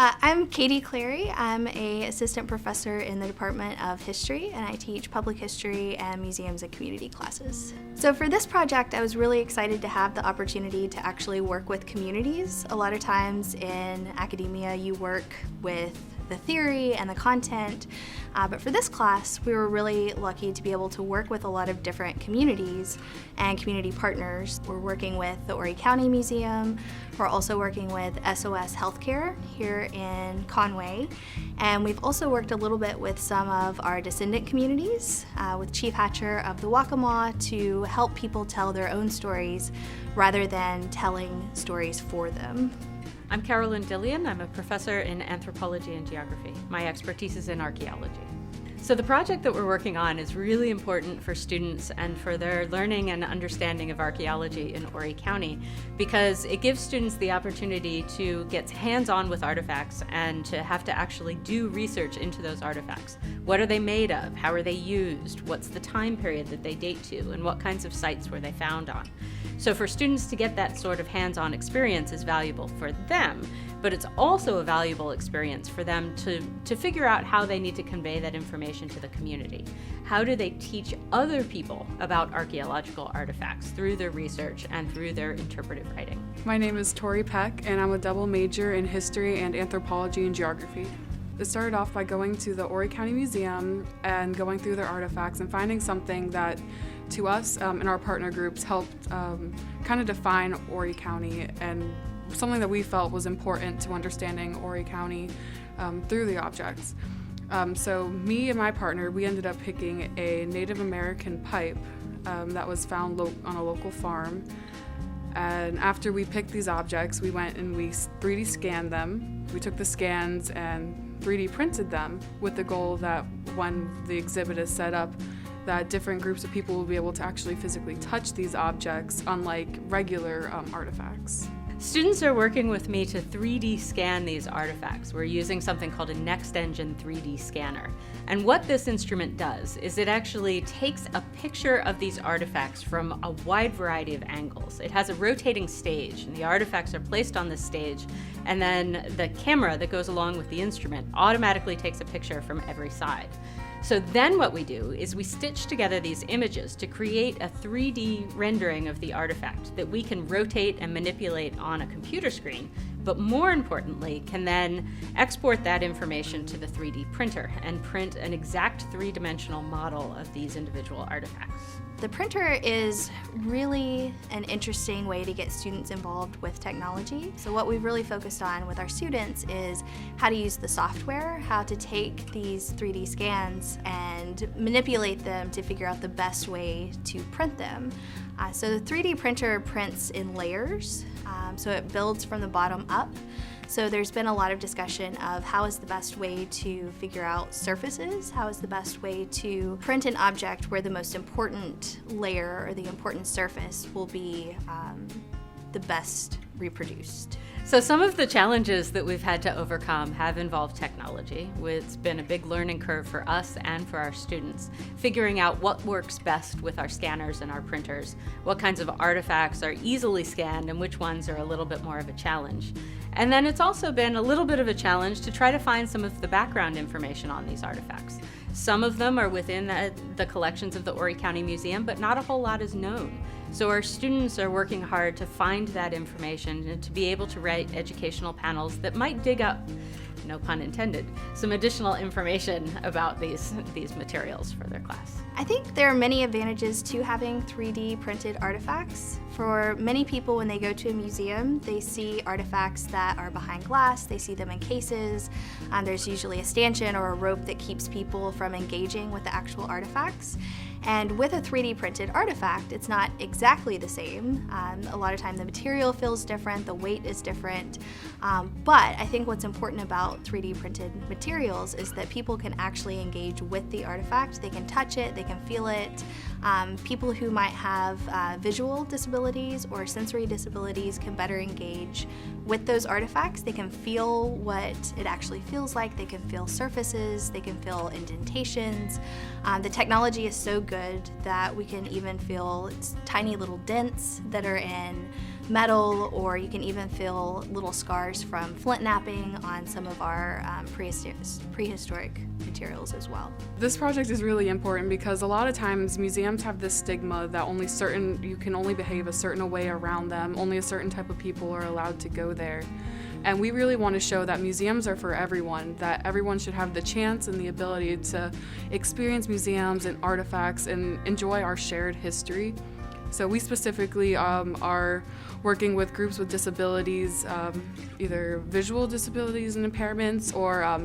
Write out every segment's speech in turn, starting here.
I'm Katie Clary. I'm an assistant professor in the Department of History, and I teach public history and museums and community classes. So for this project, I was really excited to have the opportunity to actually work with communities. A lot of times in academia, you work with the theory and the content, but for this class, we were really lucky to be able to work with a lot of different communities and community partners. We're working with the Horry County Museum. We're also working with SOS Healthcare here in Conway, and we've also worked a little bit with some of our descendant communities, with Chief Hatcher of the Waccamaw, to help people tell their own stories rather than telling stories for them. I'm Carolyn Dillion. I'm a professor in anthropology and geography. My expertise is in archaeology. So the project that we're working on is really important for students and for their learning and understanding of archaeology in Horry County, because it gives students the opportunity to get hands-on with artifacts and to have to actually do research into those artifacts. What are they made of? How are they used? What's the time period that they date to? And what kinds of sites were they found on? So for students to get that sort of hands-on experience is valuable for them, but it's also a valuable experience for them to figure out how they need to convey that information to the community. How do they teach other people about archaeological artifacts through their research and through their interpretive writing? My name is Tori Peck, and I'm a double major in history and anthropology and geography. It started off by going to the Horry County Museum and going through their artifacts and finding something that, to us in our partner groups, helped kind of define Horry County and something that we felt was important to understanding Horry County through the objects. So me and my partner, we ended up picking a Native American pipe that was found on a local farm. And after we picked these objects, we went and we 3D scanned them. We took the scans and 3D printed them with the goal that when the exhibit is set up, that different groups of people will be able to actually physically touch these objects, unlike regular artifacts. Students are working with me to 3D scan these artifacts. We're using something called a NextEngine 3D scanner. And what this instrument does is it actually takes a picture of these artifacts from a wide variety of angles. It has a rotating stage, and the artifacts are placed on this stage, and then the camera that goes along with the instrument automatically takes a picture from every side. So then what we do is we stitch together these images to create a 3D rendering of the artifact that we can rotate and manipulate on a computer screen, but more importantly, can then export that information to the 3D printer and print an exact three-dimensional model of these individual artifacts. The printer is really an interesting way to get students involved with technology. So what we've really focused on with our students is how to use the software, how to take these 3D scans and manipulate them to figure out the best way to print them. So the 3D printer prints in layers, so it builds from the bottom up. So there's been a lot of discussion of how is the best way to figure out surfaces, how is the best way to print an object where the most important layer or the important surface will be the best reproduced. So some of the challenges that we've had to overcome have involved technology. It's been a big learning curve for us and for our students, figuring out what works best with our scanners and our printers, what kinds of artifacts are easily scanned and which ones are a little bit more of a challenge. And then it's also been a little bit of a challenge to try to find some of the background information on these artifacts. Some of them are within the collections of the Horry County Museum, but not a whole lot is known. So our students are working hard to find that information and to be able to write educational panels that might dig up, no pun intended, some additional information about these materials for their class. I think there are many advantages to having 3D printed artifacts. For many people, when they go to a museum, they see artifacts that are behind glass, they see them in cases. There's usually a stanchion or a rope that keeps people from engaging with the actual artifacts. And with a 3D printed artifact, it's not exactly the same. A lot of time the material feels different, the weight is different, but I think what's important about 3D printed materials is that people can actually engage with the artifact. They can touch it, they can feel it. People who might have visual disabilities or sensory disabilities can better engage with those artifacts. They can feel what it actually feels like, they can feel surfaces, they can feel indentations. The technology is so good that we can even feel tiny little dents that are in metal, or you can even feel little scars from flint napping on some of our prehistoric materials as well. This project is really important because a lot of times museums have this stigma that you can only behave a certain way around them, only a certain type of people are allowed to go there. And we really want to show that museums are for everyone, that everyone should have the chance and the ability to experience museums and artifacts and enjoy our shared history. So we specifically are working with groups with disabilities, either visual disabilities and impairments or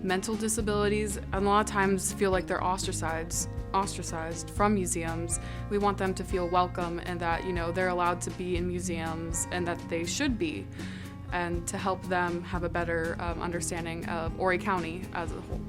mental disabilities, and a lot of times feel like they're ostracized from museums. We want them to feel welcome and that, they're allowed to be in museums and that they should be, and to help them have a better understanding of Horry County as a whole.